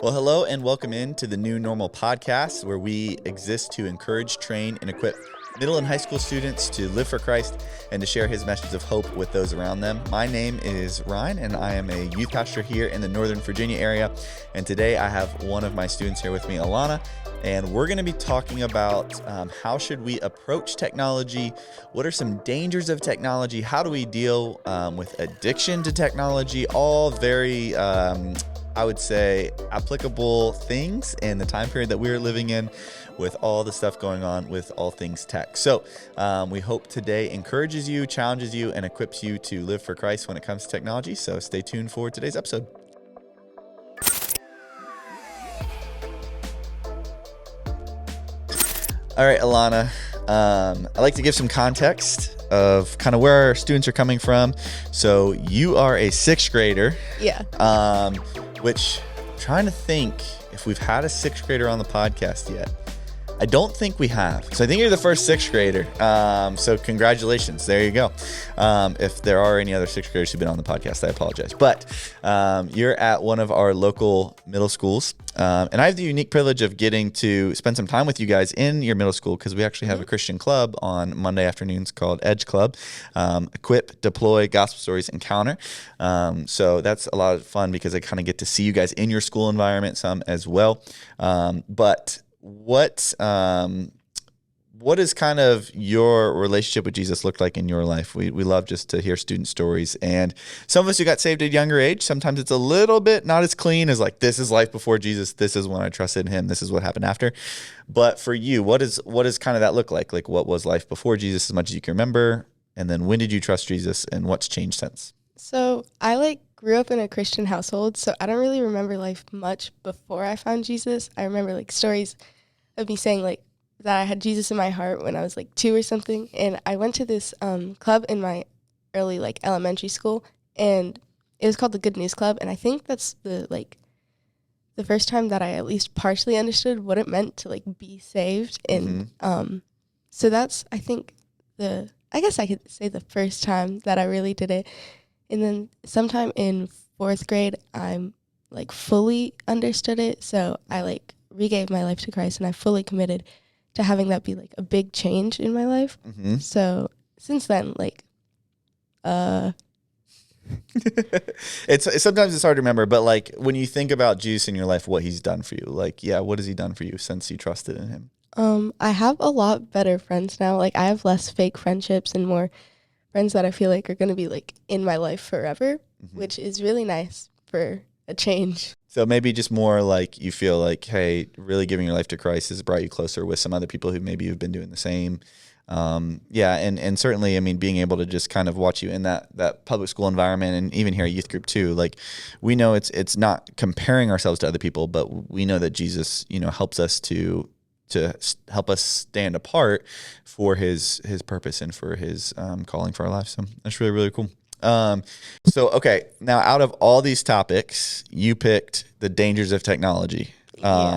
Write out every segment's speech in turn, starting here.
Well, hello and welcome in to the New Normal podcast, where we exist to encourage, train, and equip middle and high school students to live for Christ and to share his message of hope with those around them. My name is Ryne, and I am a youth pastor here in the Northern Virginia area. And today I have one of my students here with me, Alana, and we're going to be talking about how should we approach technology, what are some dangers of technology, how do we deal with addiction to technology, all very I would say applicable things in the time period that we're living in with all the stuff going on with all things tech. So we hope today encourages you, challenges you, and equips you to live for Christ when it comes to technology. So stay tuned for today's episode. All right, Alana, I'd like to give some context of kind of where our students are coming from. So you are a sixth grader. Yeah. Which I'm trying to think if we've had a sixth grader on the podcast yet. I don't think we have. So I think you're the first sixth grader. So congratulations. There you go. If there are any other sixth graders who've been on the podcast, I apologize. But you're at one of our local middle schools. And I have the unique privilege of getting to spend some time with you guys in your middle school because we actually have a Christian club on Monday afternoons called Edge Club. Equip, Deploy, Gospel Stories, Encounter. So that's a lot of fun because I kind of get to see you guys in your school environment some as well. But what is kind of your relationship with Jesus look like in your life? We love just to hear student stories, and some of us who got saved at a younger age, sometimes it's a little bit not as clean as like, this is life before Jesus, this is when I trusted him, this is what happened after. But for you, what is kind of that look like? Like, what was life before Jesus as much as you can remember, and then when did you trust Jesus, and what's changed since? So I grew up in a Christian household, so I don't really remember life much before I found Jesus. I remember stories of me saying that I had Jesus in my heart when I was 2 or something. And I went to this club in my early elementary school, and it was called the Good News Club. And I think that's the first time that I at least partially understood what it meant to be saved. And so that's, I think, I guess I could say the first time that I really did it. And then sometime in fourth grade, I'm fully understood it. So I regave my life to Christ, and I fully committed to having that be a big change in my life. So since then, it's sometimes it's hard to remember, but when you think about Jesus in your life, what he's done for you, what has he done for you since you trusted in him? I have a lot better friends now. I have less fake friendships and more friends that I feel are going to be in my life forever, which is really nice for a change. So maybe just more you feel hey, really giving your life to Christ has brought you closer with some other people who maybe you've been doing the same. And certainly, I mean, being able to just kind of watch you in that public school environment, and even here at youth group too, we know it's not comparing ourselves to other people, but we know that Jesus, helps us to help us stand apart for his purpose and for his calling for our lives. So that's really, really cool. Okay, now out of all these topics, you picked the dangers of technology.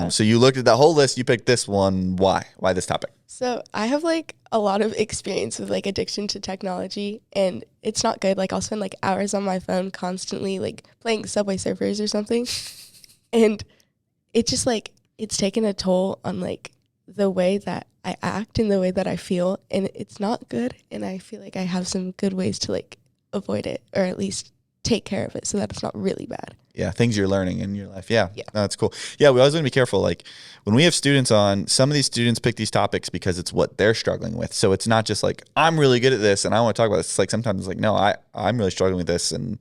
So you looked at that whole list, you picked this one. Why this topic? So I have a lot of experience with addiction to technology, and it's not good. I'll spend hours on my phone constantly playing Subway Surfers or something. And it just it's taken a toll on the way that I act and the way that I feel, and it's not good. And I feel I have some good ways to avoid it, or at least take care of it so that it's not really bad. Yeah, things you're learning in your life. Yeah. No, that's cool. Yeah, we always want to be careful. When we have students on, some of these students pick these topics because it's what they're struggling with. So it's not just I'm really good at this and I want to talk about this. It's sometimes no, I'm really struggling with this and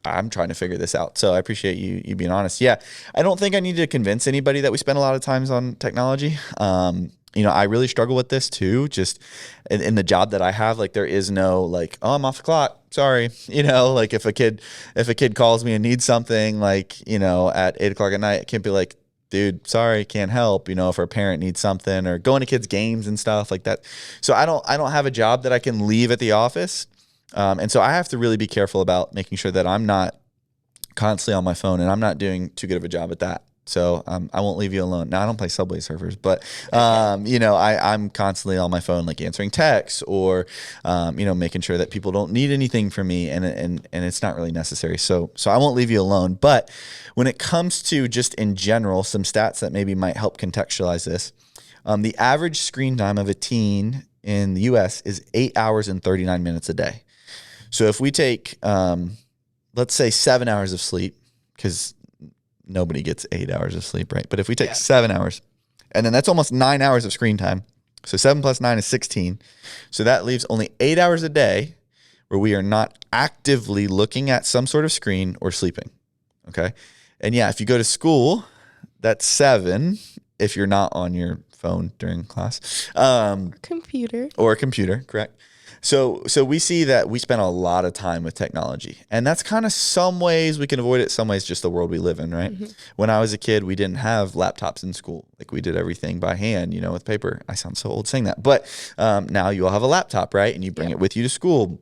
I'm trying to figure this out. So I appreciate you being honest. Yeah, I don't think I need to convince anybody that we spend a lot of times on technology. I really struggle with this too, just in the job that I have. There is no oh, I'm off the clock, sorry. If a kid calls me and needs something at 8:00 at night, I can't be dude, sorry, can't help. If our parent needs something, or going to kids' games and stuff like that. So I don't have a job that I can leave at the office. And so I have to really be careful about making sure that I'm not constantly on my phone, and I'm not doing too good of a job at that. So I won't leave you alone. Now I don't play Subway Surfers, but I'm constantly on my phone, like answering texts or making sure that people don't need anything from me, and it's not really necessary. So I won't leave you alone. But when it comes to just in general, some stats that maybe might help contextualize this, the average screen time of a teen in the U.S. is 8 hours and 39 minutes a day. So if we take, let's say 7 hours of sleep, because nobody gets 8 hours of sleep, right? But if we take 7 hours, and then that's almost 9 hours of screen time. So 7 plus 9 is 16. So that leaves only 8 hours a day where we are not actively looking at some sort of screen or sleeping. Okay. And yeah, if you go to school, that's 7 if you're not on your phone during class. Computer. Or a computer, correct. So we see that we spend a lot of time with technology, and that's kind of some ways we can avoid it. Some ways just the world we live in, right? Mm-hmm. When I was a kid, we didn't have laptops in school. Like we did everything by hand, with paper. I sound so old saying that, but now you all have a laptop, right? And you bring it with you to school.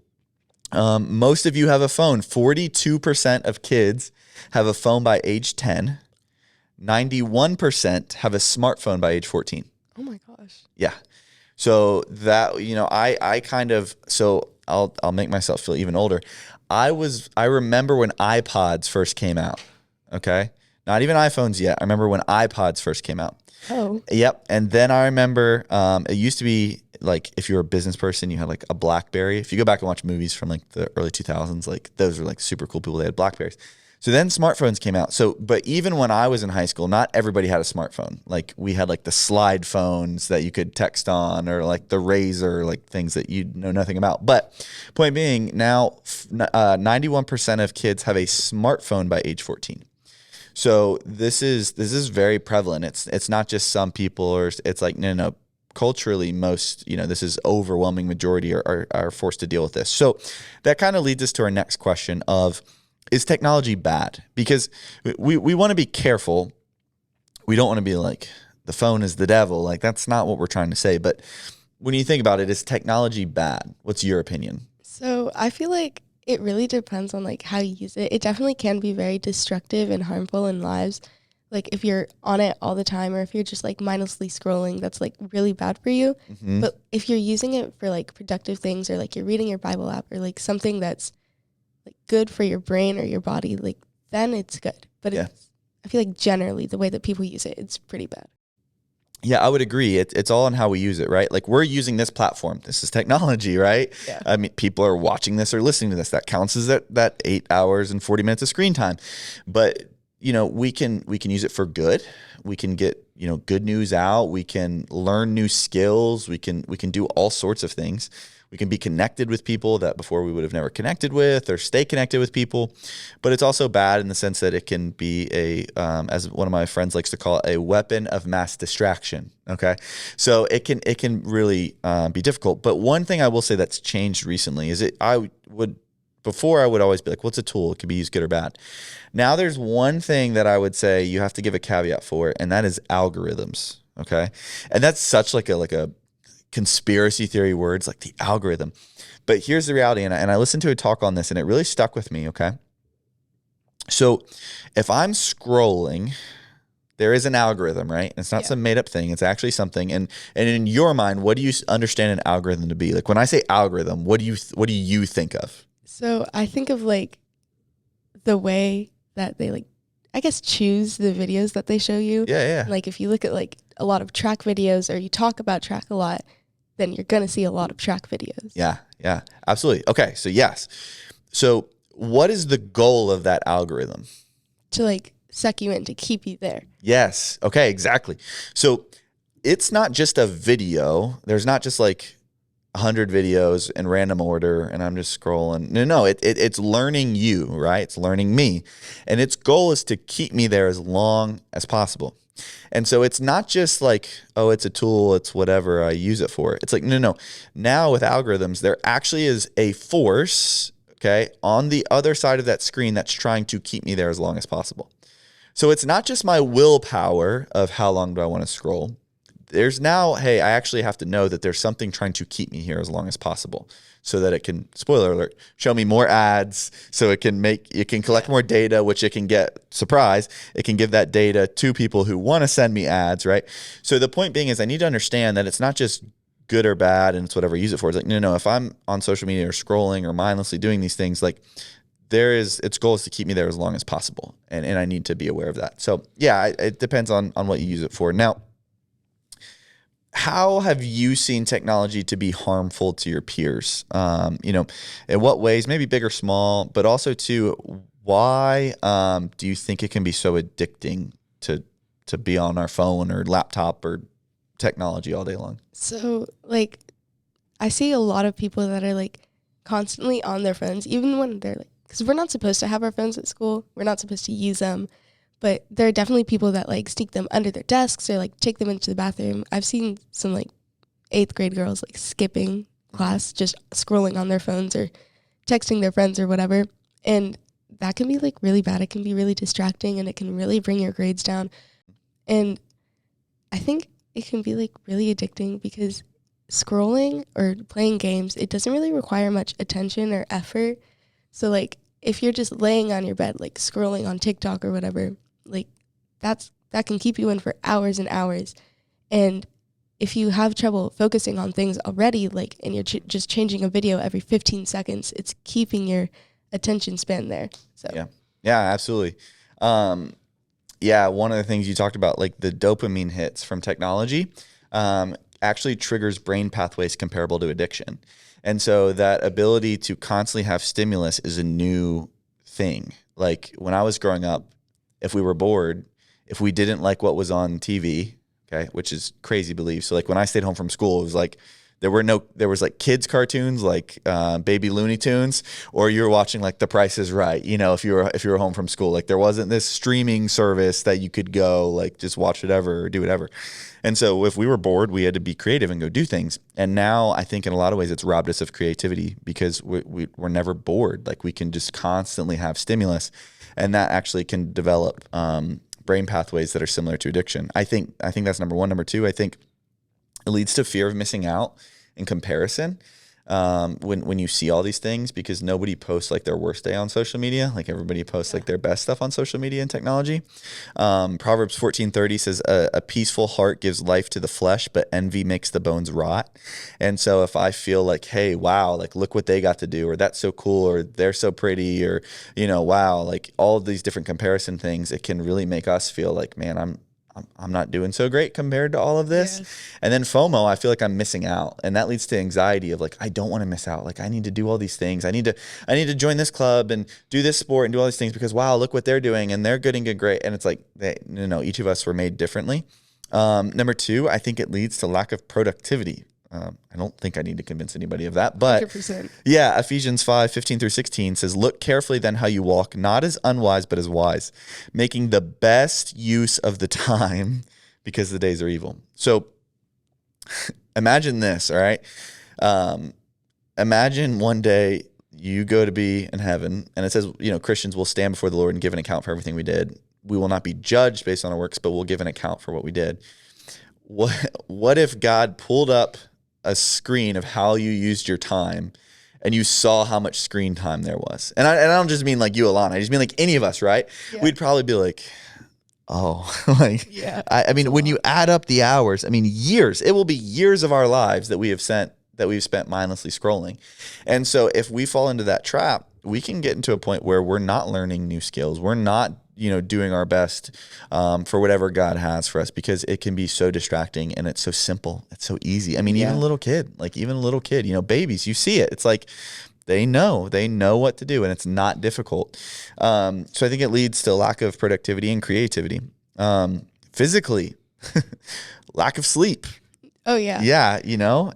Most of you have a phone. 42% of kids have a phone by age 10. 91% have a smartphone by age 14. Oh my gosh. Yeah. So that, I'll make myself feel even older. I remember when iPods first came out. Okay. Not even iPhones yet. I remember when iPods first came out. Oh. Yep. And then I remember, it used to be like, if you're a business person, you had like a BlackBerry. If you go back and watch movies from like the early 2000s, like those were like super cool people. They had BlackBerries. So then smartphones came out. But even when I was in high school, not everybody had a smartphone. Like we had like the slide phones that you could text on, or like the Razor, like things that you know nothing about. But point being, now 91% of kids have a smartphone by age 14. So this is very prevalent. It's not just some people, or it's like no. Culturally, most, this is overwhelming majority are forced to deal with this. So that kind of leads us to our next question of, is technology bad? Because we want to be careful. We don't want to be like, the phone is the devil. Like, that's not what we're trying to say. But when you think about it, is technology bad? What's your opinion? So I feel like it really depends on like how you use it. It definitely can be very destructive and harmful in lives. Like if you're on it all the time, or if you're just like mindlessly scrolling, that's like really bad for you. Mm-hmm. But if you're using it for like productive things, or like you're reading your Bible app, or like something that's like good for your brain or your body, like then it's good. But I feel like generally the way that people use it, it's pretty bad. Yeah, I would agree. It's all on how we use it, right? Like we're using this platform. This is technology, right? Yeah. I mean, people are watching this or listening to this. That counts as that 8 hours and 40 minutes of screen time. But we can use it for good. We can get good news out. We can learn new skills. We can do all sorts of things. We can be connected with people that before we would have never connected with, or stay connected with people. But it's also bad in the sense that it can be as one of my friends likes to call it, a weapon of mass distraction. Okay. So it can really be difficult. But one thing I will say that's changed recently is before I would always be like, what's a tool? It could be used good or bad. Now there's one thing that I would say you have to give a caveat for, and that is algorithms. Okay. And that's such like a conspiracy theory words, like the algorithm. But here's the reality, and I listened to a talk on this, and it really stuck with me, okay? So if I'm scrolling, there is an algorithm, right? It's not some made-up thing. It's actually something. And in your mind, what do you understand an algorithm to be? Like when I say algorithm, what do you think of? So I think of like the way that they like, I guess, choose the videos that they show you. Yeah. Like if you look at like a lot of track videos, or you talk about track a lot, then you're going to see a lot of track videos. Yeah, absolutely. Okay, so yes. So what is the goal of that algorithm? To like suck you in, to keep you there. Yes. Okay, exactly. So it's not just a video. There's not just like 100 videos in random order and I'm just scrolling. No, it's learning you, right? It's learning me. And its goal is to keep me there as long as possible. And so it's not just like, oh, it's a tool, it's whatever I use it for. It's like, no. Now with algorithms, there actually is a force, okay, on the other side of that screen that's trying to keep me there as long as possible. So it's not just my willpower of how long do I want to scroll, there's now, hey, I actually have to know that there's something trying to keep me here as long as possible so that it can, spoiler alert, show me more ads, so it can collect more data, which it can get, surprise, it can give that data to people who want to send me ads, right? So the point being is I need to understand that it's not just good or bad and it's whatever I use it for. It's like, no, if I'm on social media or scrolling or mindlessly doing these things, like its goal is to keep me there as long as possible. And I need to be aware of that. So yeah, it depends on what you use it for. Now, how have you seen technology to be harmful to your peers? In what ways, maybe big or small, but also too, why do you think it can be so addicting to be on our phone or laptop or technology all day long? So like, I see a lot of people that are like constantly on their phones, even when they're like, because we're not supposed to have our phones at school. We're not supposed to use them. But there are definitely people that like sneak them under their desks or like take them into the bathroom. I've seen some like 8th grade girls like skipping class, just scrolling on their phones or texting their friends or whatever. And that can be like really bad. It can be really distracting and it can really bring your grades down. And I think it can be like really addicting because scrolling or playing games, it doesn't really require much attention or effort. So like if you're just laying on your bed, like scrolling on TikTok or whatever, like that can keep you in for hours and hours. And if you have trouble focusing on things already, like, and you're just changing a video every 15 seconds, it's keeping your attention span there. So yeah, absolutely. One of the things you talked about, like the dopamine hits from technology, actually triggers brain pathways comparable to addiction. And so that ability to constantly have stimulus is a new thing. Like when I was growing up, if we were bored, if we didn't like what was on TV, okay, which is crazy belief. So like when I stayed home from school, it was like there was like kids cartoons like Baby Looney Tunes, or you were watching like The Price is Right. If you were home from school, like there wasn't this streaming service that you could go like just watch whatever or do whatever. And so if we were bored, we had to be creative and go do things. And now I think in a lot of ways it's robbed us of creativity because we're never bored. Like we can just constantly have stimulus, and that actually can develop brain pathways that are similar to addiction. I think that's number one. Number two, I think it leads to fear of missing out and comparison when you see all these things, because nobody posts like their worst day on social media. Like everybody posts like their best stuff on social media and technology. Proverbs 14:30 says, a peaceful heart gives life to the flesh, but envy makes the bones rot. And so if I feel like, hey, wow, like look what they got to do, or that's so cool, or they're so pretty, or, wow, like all of these different comparison things, it can really make us feel like, man, I'm not doing so great compared to all of this. Yes. And then FOMO, I feel like I'm missing out. And that leads to anxiety of like, I don't want to miss out. Like I need to do all these things. I need to join this club and do this sport and do all these things because wow, look what they're doing. And they're getting good, great. And it's like, each of us were made differently. Number two, I think it leads to lack of productivity. I don't think I need to convince anybody of that, but 100%. Yeah, Ephesians 5:15-16 says, look carefully then how you walk, not as unwise, but as wise, making the best use of the time because the days are evil. So imagine this, all right? Imagine one day you go to be in heaven and it says, Christians will stand before the Lord and give an account for everything we did. We will not be judged based on our works, but we'll give an account for what we did. What if God pulled up a screen of how you used your time and you saw how much screen time there was? And I don't just mean like you, Alana. I just mean like any of us, right? Yeah. We'd probably be like, oh, like, yeah, I mean, when you add up the hours, I mean, years, it will be years of our lives that we've spent mindlessly scrolling. And so if we fall into that trap, we can get into a point where we're not learning new skills. We're not doing our best for whatever God has for us, because it can be so distracting and it's so simple. It's so easy. I mean, even a little kid, babies, you see it. It's like they know what to do and it's not difficult. So I think it leads to lack of productivity and creativity. Physically, lack of sleep. Oh, yeah. Yeah,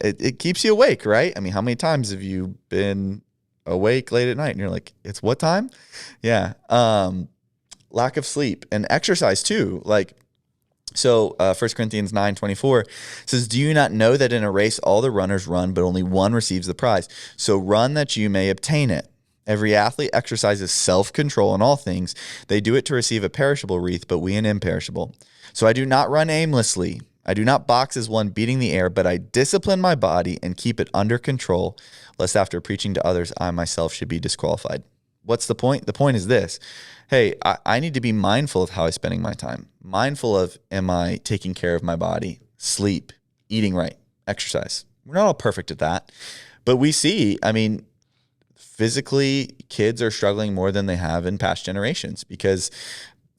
it keeps you awake, right? I mean, how many times have you been awake late at night and you're like, it's what time? Yeah. Lack of sleep and exercise too. So 1 Corinthians 9:24 says, do you not know that in a race all the runners run, but only one receives the prize? So run that you may obtain it. Every athlete exercises self-control in all things. They do it to receive a perishable wreath, but we an imperishable. So I do not run aimlessly. I do not box as one beating the air, but I discipline my body and keep it under control, lest after preaching to others, I myself should be disqualified. What's the point? The point is this. Hey, I need to be mindful of how I'm spending my time. Mindful of, am I taking care of my body, sleep, eating right, exercise? We're not all perfect at that. But we see, I mean, physically, kids are struggling more than they have in past generations because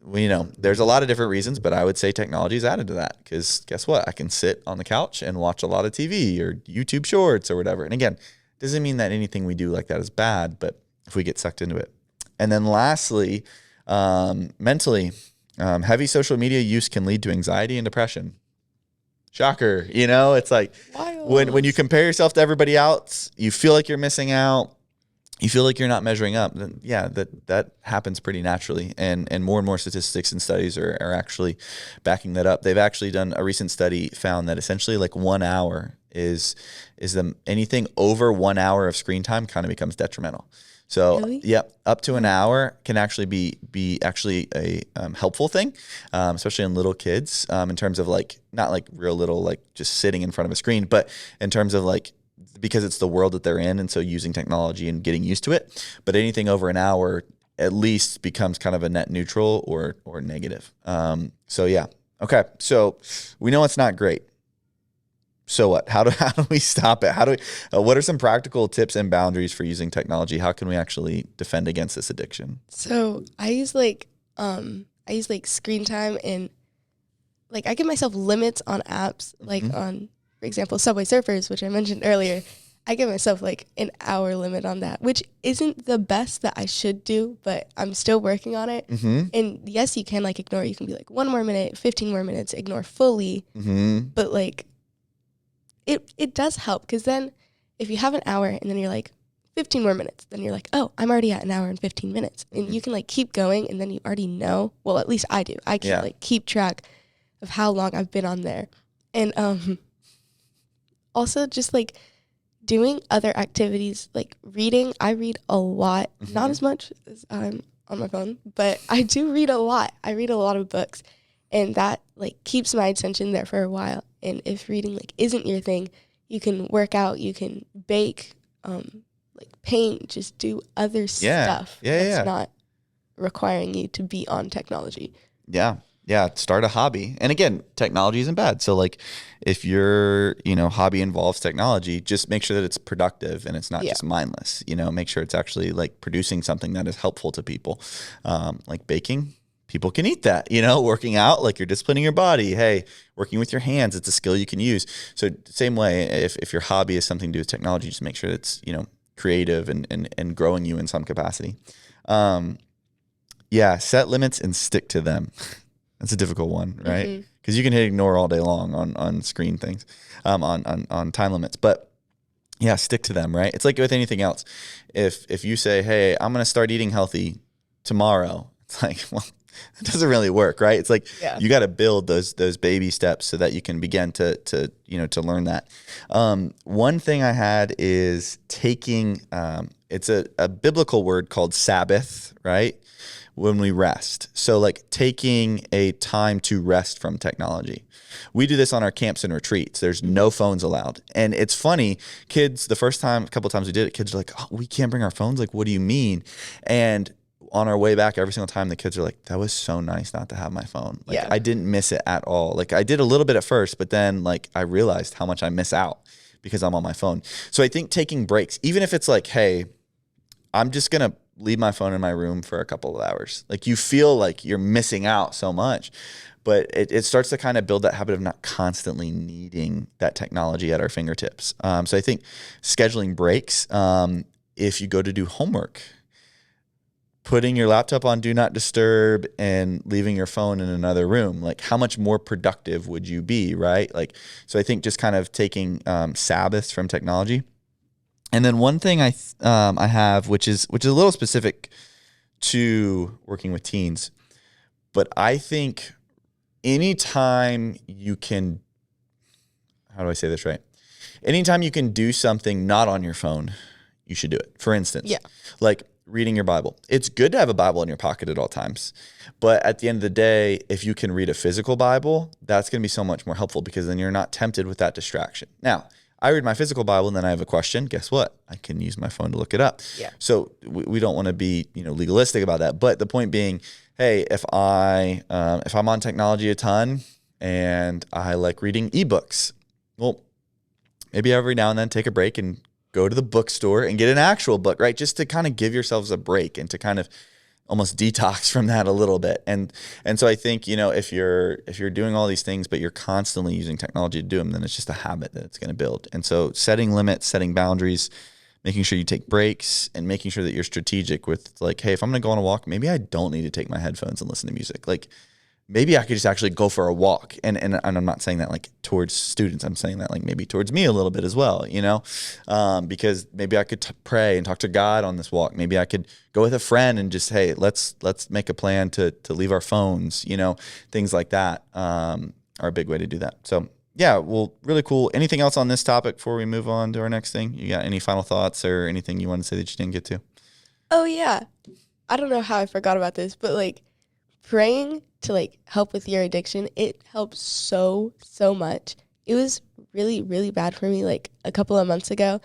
there's a lot of different reasons, but I would say technology is added to that because guess what? I can sit on the couch and watch a lot of TV or YouTube shorts or whatever. And again, doesn't mean that anything we do like that is bad, but if we get sucked into it. And then lastly, mentally, heavy social media use can lead to anxiety and depression. Shocker. It's like when you compare yourself to everybody else, you feel like you're missing out. You feel like you're not measuring up, then yeah, that happens pretty naturally. And more statistics and studies are actually backing that up. They've actually done a recent study found that essentially like 1 hour is anything over 1 hour of screen time kind of becomes detrimental. So really? Yeah, up to an hour can actually be actually a helpful thing, especially in little kids, in terms of like, not like real little, like just sitting in front of a screen, but in terms of like, because it's the world that they're in. And so using technology and getting used to it, but anything over an hour at least becomes kind of a net neutral or negative. So yeah. Okay. So we know it's not great. So what? How do we stop it? What are some practical tips and boundaries for using technology? How can we actually defend against this addiction? So I use like screen time, and like I give myself limits on apps, like on, for example, Subway Surfers, which I mentioned earlier. I give myself like an hour limit on that, which isn't the best that I should do, but I'm still working on it. And yes, you can like ignore. You can be like 1 more minute, 15 more minutes, ignore fully. But like it does help, because then if you have an hour and then you're like 15 more minutes, then you're like, oh, I'm already at an hour and 15 minutes. And you can like keep going, and then you already know. Well, at least I do. I can like keep track of how long I've been on there. And also just like doing other activities, like reading. I read a lot, not as much as I'm on my phone, but I do read a lot. I read a lot of books, and that like keeps my attention there for a while. And if reading like isn't your thing, you can work out, you can bake, like paint, just do other stuff that's not requiring you to be on technology. Yeah, start a hobby. And again, technology isn't bad. So like if your, hobby involves technology, just make sure that it's productive and it's not just mindless. Make sure it's actually like producing something that is helpful to people. Like baking, people can eat that. Working out, like you're disciplining your body. Hey, working with your hands, it's a skill you can use. So same way, if your hobby is something to do with technology, just make sure it's, creative and growing you in some capacity. Set limits and stick to them. That's a difficult one, right? Because you can hit ignore all day long on screen things, on time limits. But yeah, stick to them, right? It's like with anything else. If you say, hey, I'm going to start eating healthy tomorrow, it's like, well, it doesn't really work, right? It's like you got to build those baby steps so that you can begin to learn that. One thing I had is taking, it's a biblical word called Sabbath, right? When we rest. So like taking a time to rest from technology. We do this on our camps and retreats. There's no phones allowed. And it's funny, kids, a couple of times we did it, kids are like, oh, we can't bring our phones. Like, what do you mean? And on our way back, every single time the kids are like, that was so nice not to have my phone. Like I didn't miss it at all. Like I did a little bit at first, but then like I realized how much I miss out because I'm on my phone. So I think taking breaks, even if it's like, hey, I'm just going to leave my phone in my room for a couple of hours. Like you feel like you're missing out so much, but it starts to kind of build that habit of not constantly needing that technology at our fingertips. So I think scheduling breaks, if you go to do homework, putting your laptop on do not disturb and leaving your phone in another room, like how much more productive would you be, right? Like, so I think just kind of taking Sabbaths from technology. And then one thing I have, which is a little specific to working with teens, but I think anytime you can, how do I say this right? Anytime you can do something not on your phone, you should do it. For instance, like reading your Bible. It's good to have a Bible in your pocket at all times. But at the end of the day, if you can read a physical Bible, that's going to be so much more helpful because then you're not tempted with that distraction. Now, I read my physical Bible and then I have a question. Guess what? I can use my phone to look it up. Yeah. So we don't want to be, legalistic about that. But the point being, hey, if I'm on technology a ton and I like reading ebooks, well, maybe every now and then take a break and go to the bookstore and get an actual book, right? Just to kind of give yourselves a break and to kind of almost detox from that a little bit. And so I think, if you're doing all these things, but you're constantly using technology to do them, then it's just a habit that it's going to build. And so setting limits, setting boundaries, making sure you take breaks and making sure that you're strategic with like, hey, if I'm going to go on a walk, maybe I don't need to take my headphones and listen to music. Like maybe I could just actually go for a walk. And I'm not saying that like towards students. I'm saying that like maybe towards me a little bit as well, because maybe I could pray and talk to God on this walk. Maybe I could go with a friend and just, hey, let's make a plan to leave our phones, things like that are a big way to do that. So yeah, well, really cool. Anything else on this topic before we move on to our next thing? You got any final thoughts or anything you want to say that you didn't get to? Oh yeah. I don't know how I forgot about this, but like praying to like help with your addiction, it helps so much. It was really, really bad for me like a couple of months ago,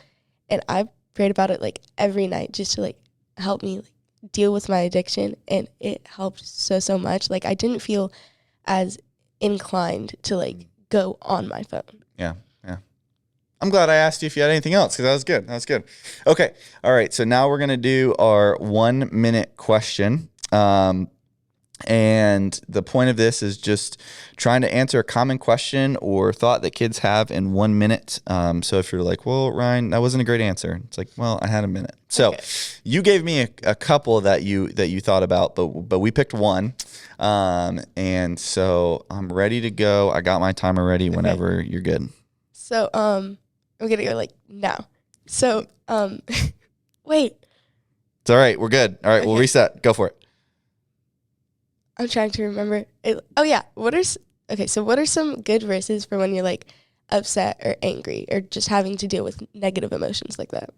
and I prayed about it like every night just to like help me like deal with my addiction, and it helped so much. Like I didn't feel as inclined to like go on my phone. Yeah. I'm glad I asked you if you had anything else because that was good. Okay. All right. So now we're going to do our 1 minute question. And the point of this is just trying to answer a common question or thought that kids have in 1 minute. So if you're like, well, Ryan, that wasn't a great answer. It's like, well, I had a minute. So okay. You gave me a couple that you thought about, but we picked one. And so I'm ready to go. I got my timer ready whenever you're good. So, I'm going to go like now. So, wait. It's all right. We're good. All right. Okay. We'll reset. Go for it. I'm trying to remember. Oh yeah. What are some good verses for when you're like upset or angry or just having to deal with negative emotions like that?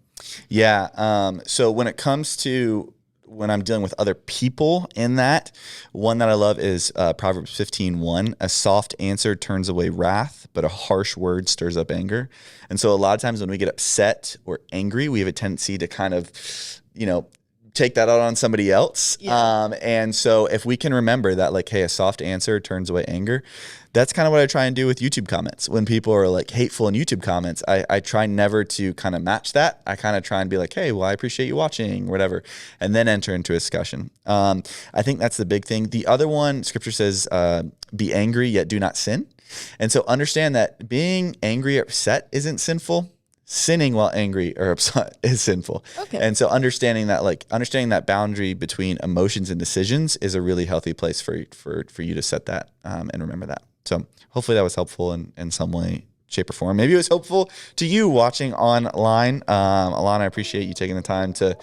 Yeah. So when it comes to when I'm dealing with other people in that, one that I love is Proverbs 15:1. A soft answer turns away wrath, but a harsh word stirs up anger. And so a lot of times when we get upset or angry, we have a tendency to kind of, take that out on somebody else. Yeah. And so if we can remember that, like, hey, a soft answer turns away anger, that's kind of what I try and do with YouTube comments. When people are like hateful in YouTube comments, I try never to kind of match that. I kind of try and be like, hey, well, I appreciate you watching, whatever, and then enter into a discussion. I think that's the big thing. The other one, scripture says, be angry, yet do not sin. And so understand that being angry or upset isn't sinful. Sinning while angry or upset is sinful. Okay. And so understanding that boundary between emotions and decisions is a really healthy place for you to set that and remember that. So hopefully that was helpful in some way, shape, or form. Maybe it was helpful to you watching online. Alana, I appreciate you taking the time to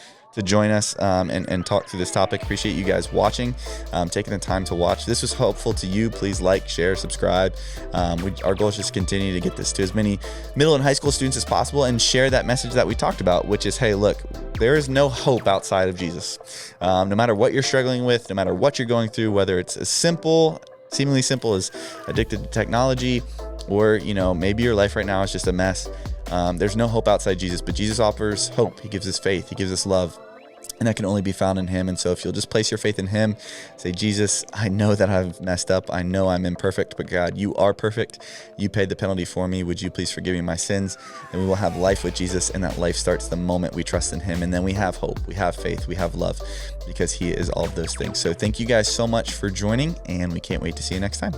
join us and talk through this topic. Appreciate you guys watching, taking the time to watch. This was helpful to you. Please like, share, subscribe. Our goal is just to continue to get this to as many middle and high school students as possible and share that message that we talked about, which is, hey, look, there is no hope outside of Jesus. No matter what you're struggling with, no matter what you're going through, whether it's as seemingly simple as addicted to technology, or, maybe your life right now is just a mess. There's no hope outside Jesus, but Jesus offers hope. He gives us faith. He gives us love. And that can only be found in him. And so if you'll just place your faith in him, say, Jesus, I know that I've messed up. I know I'm imperfect, but God, you are perfect. You paid the penalty for me. Would you please forgive me my sins? And we will have life with Jesus. And that life starts the moment we trust in him. And then we have hope. We have faith. We have love because he is all of those things. So thank you guys so much for joining, and we can't wait to see you next time.